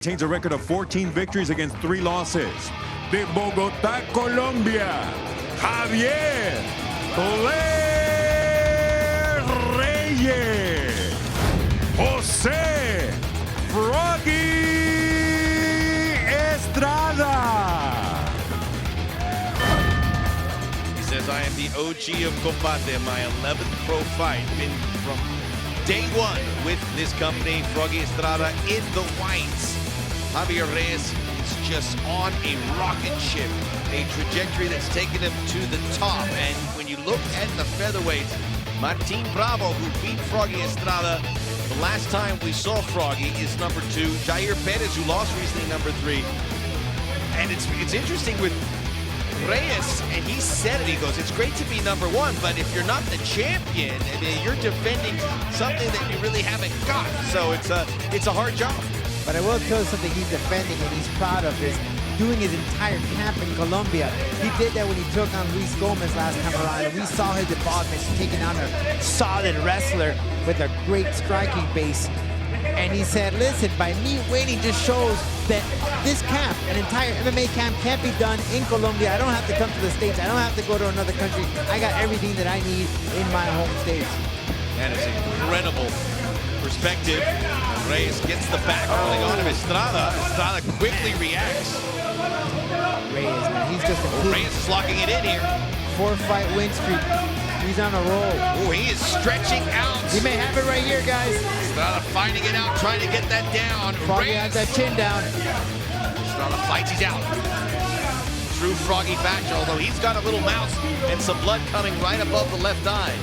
Maintains a record of 14 victories against 3 losses. De Bogotá, Colombia, Javier, Blair, Reyes, José, Froggy, Estrada. He says, I am the OG of Combate, my 11th pro fight. Been from day one with this company, Froggy Estrada in the whites. Javier Reyes is just on a rocket ship, a trajectory that's taken him to the top. And when you look at the featherweights, Martin Bravo, who beat Froggy Estrada the last time we saw Froggy, is number 2. Javier Perez, who lost recently, number 3. And it's interesting with Reyes, and he said it, he goes, it's great to be number 1, but if you're not the champion, I mean, you're defending something that you really haven't got. So it's a hard job. But I will tell you something he's defending and he's proud of is doing his entire camp in Colombia. He did that when he took on Luis Gomez last time around, and we saw his involvement taking on a solid wrestler with a great striking base. And he said, listen, by me waiting just shows that this camp, an entire MMA camp, can't be done in Colombia. I don't have to come to the States. I don't have to go to another country. I got everything that I need in my home state. That is incredible perspective. Reyes gets the back early on of Estrada. Estrada quickly reacts. Reyes, man, he's just Reyes is locking it in here. 4-fight win streak. He's on a roll. Oh, he is stretching out. He may have it right here, guys. Estrada fighting it out, trying to get that down. Froggy has that chin down. Estrada fights, he's out. True Froggy fashion, although he's got a little mouse and some blood coming right above the left eye.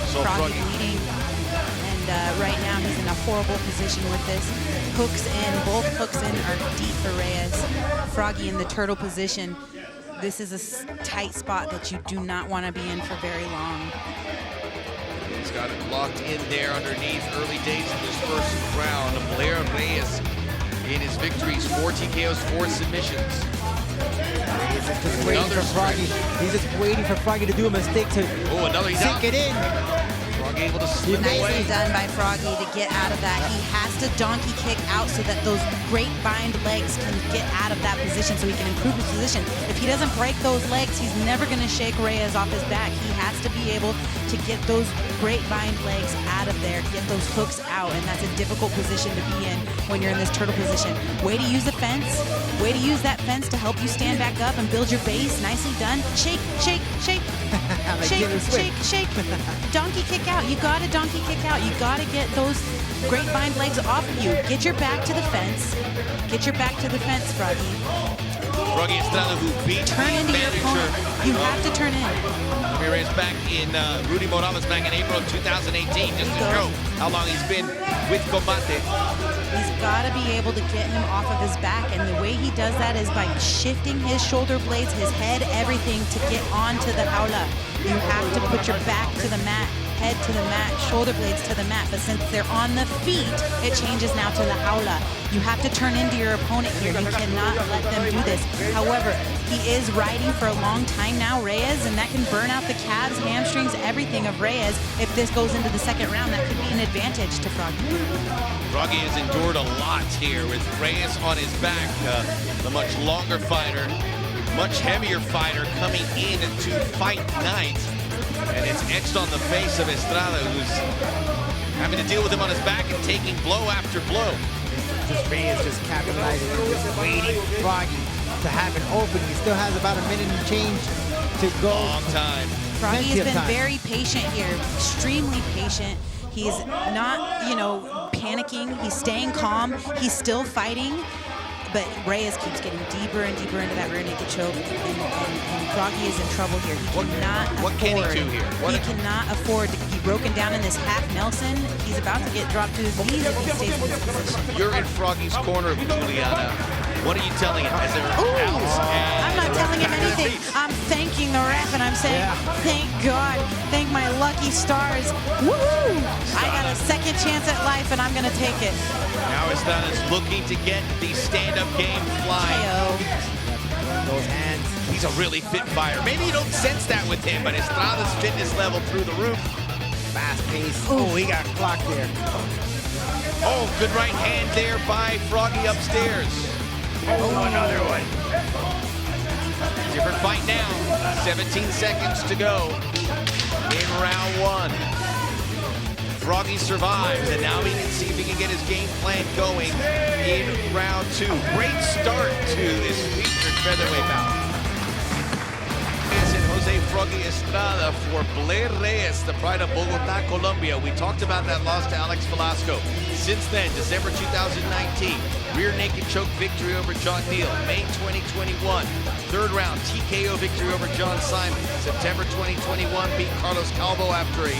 So Froggy leading, and right now he's in a horrible position with this. Hooks in, both hooks in are deep for Reyes. Froggy in the turtle position. This is a tight spot that you do not want to be in for very long. He's got it locked in there underneath. Early days in this first round. Blair Reyes in his victories, 4 TKOs, 4 submissions. Reyes is just waiting for Froggy. He's just waiting for Froggy to do a mistake to sink it in. Froggy able to slip away. Nicely done by Froggy to get out of that. He has to donkey kick out so that those grapevine legs can get out of that position so he can improve his position. If he doesn't break those legs, he's never going to shake Reyes off his back. He has to be able to get those grapevine legs out of there, get those hooks out, and that's a difficult position to be in when you're in this turtle position. Way to use the fence. Way to use that fence to help you stand back up and build your base. Nicely done. Shake, shake, shake. Shake, shake, shake. Donkey kick out. You got to donkey kick out. You got to get those grapevine legs off of you. Get your back to the fence. Get your back to the fence, Froggy. Froggy Estrada, who beat turn into your opponent. You have to turn in. Javier Reyes back in Rudy Morales back in April of 2018, just to show how long he's been with Combate. He's got to be able to get him off of his back, and the way he does that is by shifting his shoulder blades, his head, everything to get onto the jaula. You have to put your back to the mat, head to the mat, shoulder blades to the mat, but since they're on the feet, it changes now to the jaula. You have to turn into your opponent here. You cannot let them do this. However, he is riding for a long time now, Reyes, and that can burn out the calves, hamstrings, everything of Reyes. If this goes into the second round, that could be an advantage to Froggy. Froggy has endured a lot here with Reyes on his back, the much longer fighter, much heavier fighter coming in to fight night. And it's etched on the face of Estrada, who's having to deal with him on his back and taking blow after blow. Just Reyes just capitalizing, just waiting for Froggy to have an opening. He still has about a minute and change to go. Long time. Froggy has been very patient here, extremely patient. He's not, panicking. He's staying calm. He's still fighting. But Reyes keeps getting deeper and deeper into that rear naked choke, and Froggy is in trouble here. What can he do here? He cannot afford to be broken down in this half Nelson. He's about to get dropped to his knees if he stays in this position. You're in Froggy's corner, Juliana. What are you telling him? As I'm not telling him anything. I'm thanking the ref, and I'm saying, thank God, thank my lucky stars. Woohoo! I got a second chance at life, and I'm going to take it. Now Estrada's looking to get the stand-up game flying. Those hands. He's a really fit fighter. Maybe you don't sense that with him, but Estrada's fitness level through the roof. Fast pace. Oh, he got clocked there. Oh, good right hand there by Froggy upstairs. Oh, another one. Different fight now. 17 seconds to go in round one. Froggy survives, and now we can see if he can get his game plan going in round two. Great start to this featured featherweight bout. And Jose Froggy Estrada for Blair Reyes, the pride of Bogotá, Colombia. We talked about that loss to Alex Velasco. Since then, December 2019, rear naked choke victory over John Neal. May 2021, third round TKO victory over John Simon. September 2021, beat Carlos Calvo after a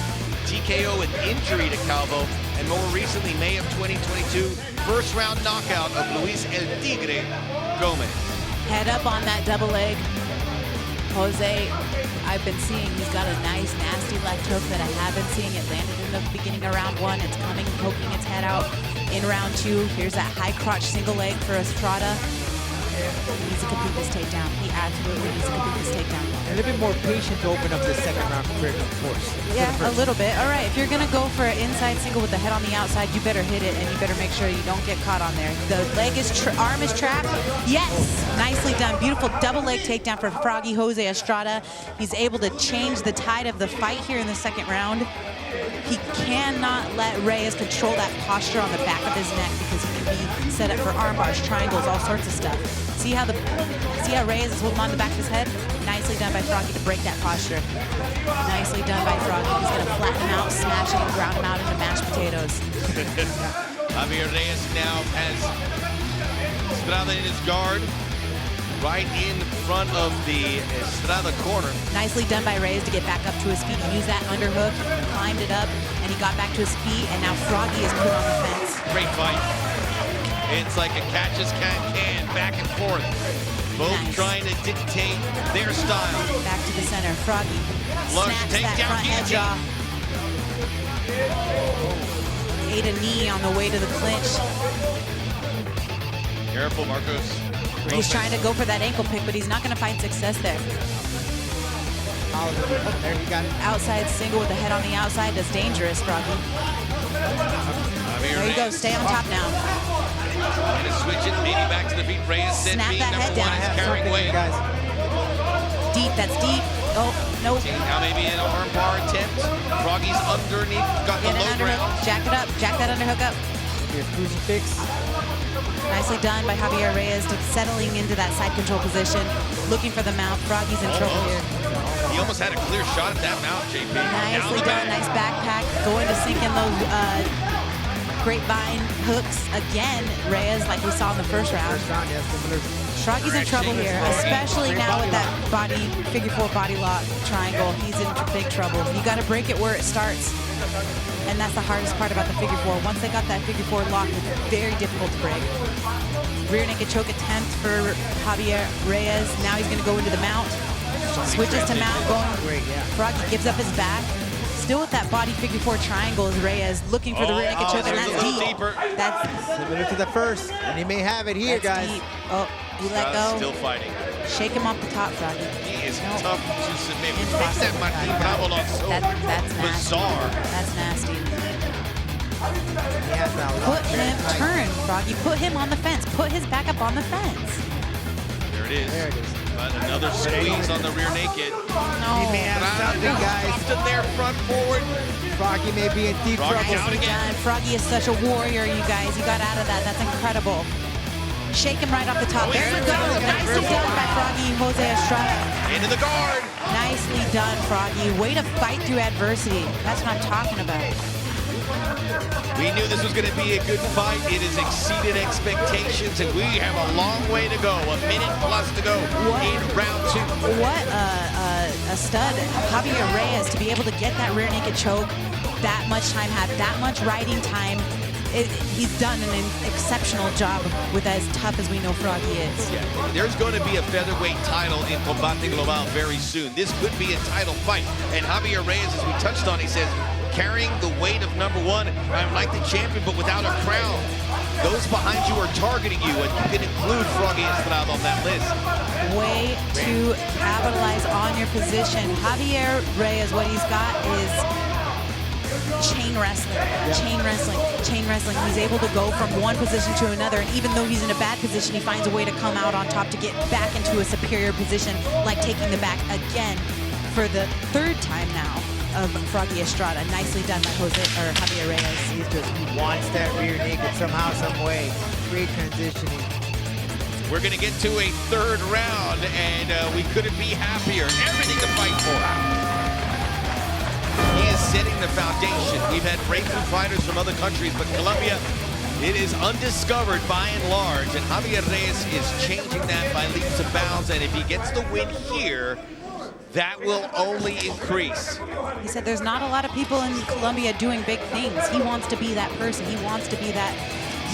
TKO with injury to Calvo, and more recently, May of 2022, first round knockout of Luis El Tigre Gomez. Head up on that double leg. Jose, I've been seeing he's got a nice, nasty left hook that I have been seeing. It landed in the beginning of round one. It's coming, poking its head out in round two. Here's that high crotch single leg for Estrada. He needs to complete this takedown. He absolutely needs to complete this takedown. A little bit more patient to open up the second round compared to the first. Yeah, a little bit. All right, if you're going to go for an inside single with the head on the outside, you better hit it, and you better make sure you don't get caught on there. The leg is, arm is trapped. Yes, nicely done. Beautiful double leg takedown for Froggy Jose Estrada. He's able to change the tide of the fight here in the second round. He cannot let Reyes control that posture on the back of his neck because he can be set up for arm bars, triangles, all sorts of stuff. See how Reyes is holding on the back of his head? Nicely done by Froggy to break that posture. Nicely done by Froggy. He's going to flatten him out, smash him, and ground him out into mashed potatoes. Javier Reyes now has Estrada in his guard, right in front of the Estrada corner. Nicely done by Reyes to get back up to his feet. He used that underhook, climbed it up, and he got back to his feet, and now Froggy is put on the fence. Great fight. It's like a catch as can, back and forth. Both trying to dictate their style. Back to the center. Froggy snaps that front head jaw. Ate a knee on the way to the clinch. Careful, Marcos. He's trying to go for that ankle pick, but he's not going to find success there. Oh, there you got it. Outside single with the head on the outside. That's dangerous, Froggy. There you go. Stay on top now. Trying to switch it, maybe back to the feet. Reyes said Snap being that number head one down. is carrying weight. Guys. Deep. That's deep. Oh, nope. Now maybe an arm bar attempt. Froggy's underneath. Got the Get an low underhook. ground. Jack it up. Jack that underhook up. Here's crucifix. Nicely done by Javier Reyes, settling into that side control position, looking for the mount. Froggy's in trouble here. He almost had a clear shot at that mount, JP. Nicely done, nice backpack. Going to sink in those grapevine hooks again, Reyes, like we saw in the first round. Yes, similar. Froggy's in trouble here, especially now with that figure four body lock triangle. He's in big trouble. You got to break it where it starts. And that's the hardest part about the figure four. Once they got that figure four locked, it's very difficult to break. Rear naked choke attempt for Javier Reyes. Now he's going to go into the mount. Switches to mount, going. Froggy gives up his back. Still with that body figure four triangle is Reyes looking for the rear naked choke, and that's deep. That's similar to the first, and he may have it here, guys. deep. Oh, he let go. Still fighting. Shake him off the top, Froggy. He is tough to submit. Which makes that Martin Bravo look so That's bizarre. nasty. That's nasty. He has that Put lock him, tight. turn, Froggy. Put him on the fence. Put his back up on the fence. There it is. There it is. But another squeeze on the rear naked. No. He may have something, guys. Stood there front forward. Froggy may be in deep Froggy trouble. out again. Done. Froggy is such a warrior, you guys. You got out of that. That's incredible. Shake him right off the top. There you go. Nicely done by Froggy Jose Estrada. Into the guard. Nicely done, Froggy. Way to fight through adversity. That's what I'm talking about. We knew this was going to be a good fight. It has exceeded expectations, and we have a long way to go. A minute plus to go in round two. What a stud, Javier Reyes, to be able to get that rear naked choke that much time, have that much riding time. He's done an exceptional job with as tough as we know Froggy is. Yeah, there's going to be a featherweight title in Combate Global very soon. This could be a title fight. And Javier Reyes, as we touched on, he says, carrying the weight of number one. I'm like the champion, but without a crown. Those behind you are targeting you, and you can include Froggy Estrada on that list. Way to capitalize on your position. Javier Reyes, what he's got is chain wrestling, chain wrestling, chain wrestling. He's able to go from one position to another, and even though he's in a bad position, he finds a way to come out on top to get back into a superior position, like taking the back again for the third time now of Froggy Estrada. Nicely done by Javier Reyes. He wants that rear naked somehow, some way. Great transitioning. We're going to get to a third round, and we couldn't be happier. Everything to fight for. He is setting the foundation. We've had breakthrough fighters from other countries, but Colombia, it is undiscovered by and large, and Javier Reyes is changing that by leaps and bounds, and if he gets the win here, that will only increase. He said there's not a lot of people in Colombia doing big things. He wants to be that person. He wants to be that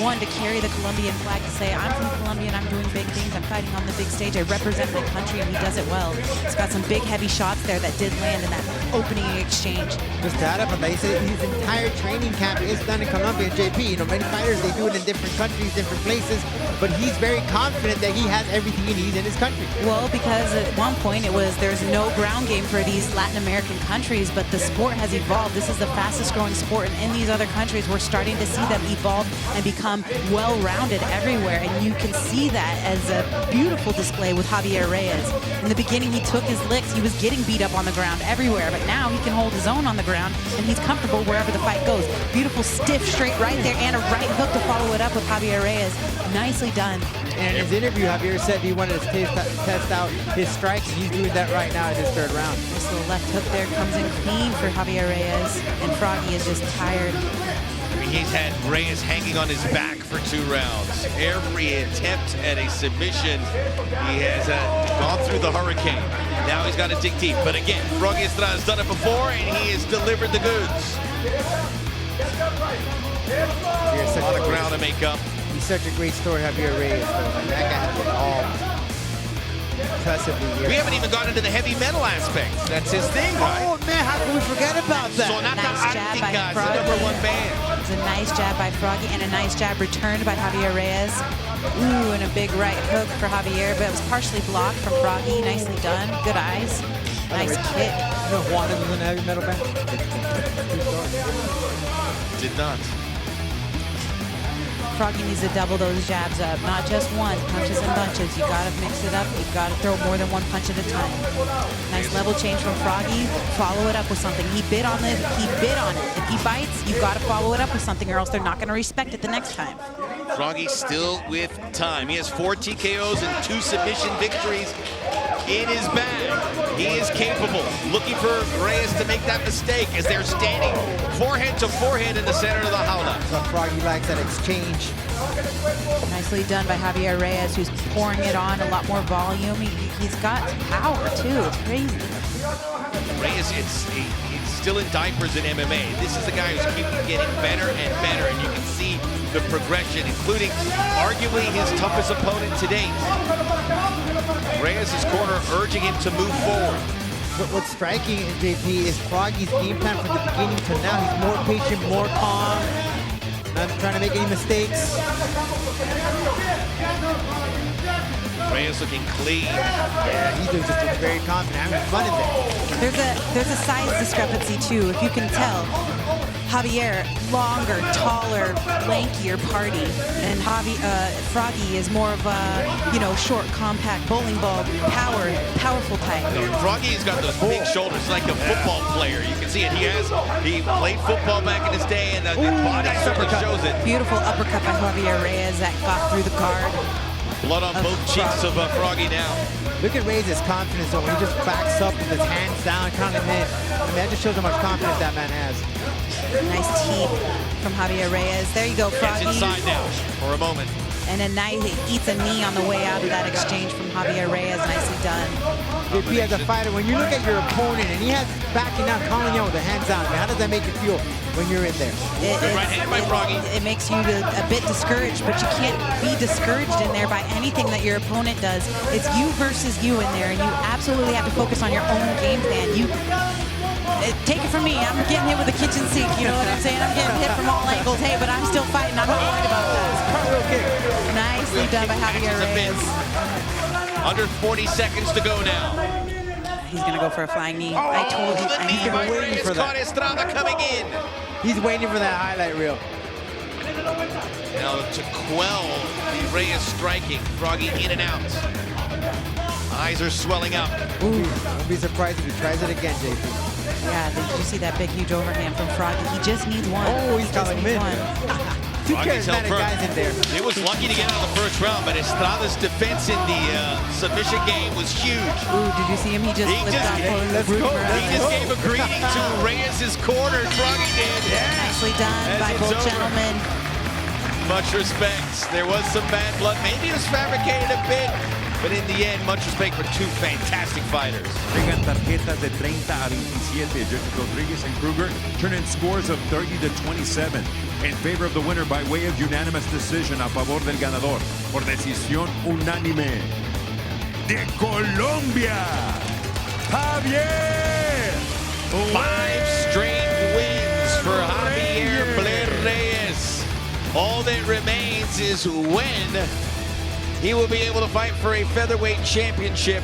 one to carry the Colombian flag, to say, I'm from Colombia and I'm doing big things. I'm fighting on the big stage. I represent my country, and he does it well. He's got some big, heavy shots there that did land in that opening exchange. Estrada, but they say his entire training camp is done in Colombia, JP. You know, many fighters, they do it in different countries, different places, but he's very confident that he has everything he needs in his country. Well, because at one point it was, there's no ground game for these Latin American countries, but the sport has evolved. This is the fastest growing sport, and in these other countries, we're starting to see them evolve and become well-rounded everywhere, and you can see that as a beautiful display with Javier Reyes. In the beginning, he took his licks. He was getting beat up on the ground everywhere, but now he can hold his own on the ground, and he's comfortable wherever the fight goes. Beautiful, stiff, straight right there, and a right hook to follow it up with Javier Reyes. Nicely done. And in his interview, Javier said he wanted to test out his strikes, and he's doing that right now in this third round. This little left hook there comes in clean for Javier Reyes, and Froggy is just tired. He's had Reyes hanging on his back for 2 rounds. Every attempt at a submission, he has gone through the hurricane. Now he's got to dig deep. But again, Froggy Estrada has done it before, and he has delivered the goods. A lot of ground to make up. He's such a great story, Javier Reyes. That guy has it all impressively here. We haven't even gone into the heavy metal aspect. That's his thing, right? Oh, man, how can we forget about that? Nice jab by Froggy. The #1 band. It's a nice jab by Froggy and a nice jab returned by Javier Reyes. Ooh, and a big right hook for Javier, but it was partially blocked from Froggy. Nicely done. Good eyes. Nice kick. You know Juan was in a heavy metal band? Did not. Froggy needs to double those jabs up, not just one, punches and bunches. You gotta mix it up. You've gotta throw more than one punch at a time. Nice level change from Froggy. Follow it up with something. He bid on it. He bid on it. If he bites, you gotta follow it up with something, or else they're not gonna respect it the next time. Froggy still with time. He has 4 TKOs and 2 submission victories in his bag. He is capable. Looking for Reyes to make that mistake as they're standing forehead to forehead in the center of the jaula. So Froggy likes that exchange. Nicely done by Javier Reyes, who's pouring it on, a lot more volume. He's got power, too. It's crazy. Reyes, he's still in diapers in MMA. This is the guy who's keeping getting better and better, and you can see the progression, including arguably his toughest opponent to date. Reyes' corner urging him to move forward. But what's striking, JP, is Froggy's game plan from the beginning to now. He's more patient, more calm, not trying to make any mistakes. Reyes looking clean. Yeah, he's just very confident, having fun in there. There's a size discrepancy too, if you can tell. Javier, longer, taller, lankier party, and Froggy is more of a, short, compact, bowling ball, powerful type. Froggy's got those big shoulders like a football player. You can see it. He played football back in his day, and the body certainly shows it. Beautiful uppercut by Javier Reyes that got through the guard. Blood on both cheeks of Froggy now. Look at Reyes' confidence, though, when he just backs up with his hands down, counting him in. I mean, that just shows how much confidence that man has. Nice teep from Javier Reyes. There you go, Froggy. Gets inside now for a moment. And a nice, he eats a knee on the way out of that exchange from Javier Reyes. Nicely done. JP, as a fighter, when you look at your opponent and he has backing down, calling you out with the hands down, how does that make you feel when you're in there? Right hand by Froggy. It makes you a bit discouraged, but you can't be discouraged in there by anything that your opponent does. It's you versus you in there, and you absolutely have to focus on your own game plan. Take it from me, I'm getting hit with a kitchen sink, you know what I'm saying? I'm getting hit from all angles. Hey, but I'm still fighting. I'm not worried about that. Nicely done by Javier Reyes. Under 40 seconds to go now. He's going to go for a flying knee. I told you. The knee by Reyes caught Estrada coming in. He's waiting for that highlight reel. Now to quell the Reyes striking, Froggy in and out. Eyes are swelling up. Ooh, don't be surprised if he tries it again, JP. Yeah, did you see that big, huge overhand from Froggy? He just needs one. Oh, he's He just calling him needs in. one. Two Froggy's held charismatic firm. guys in there. He was lucky to get out of the first round, but Estrada's defense in the submission game was huge. Ooh, did you see him? He just He flipped just- on Hey, let's Rudy go. Morales. He just gave a greeting to Reyes' corner. Froggy did. Nicely done As by it's both over. gentlemen. Much respect. There was some bad blood. Maybe it was fabricated a bit, but in the end, much respect for two fantastic fighters. Llegan tarjetas de 30 a 27. Judges Rodriguez and Kruger turn in scores of 30 to 27 in favor of the winner by way of unanimous decision a favor del ganador por decisión unánime. De Colombia, Javier. 5 straight wins for Javier Blair Reyes. All that remains is when he will be able to fight for a featherweight championship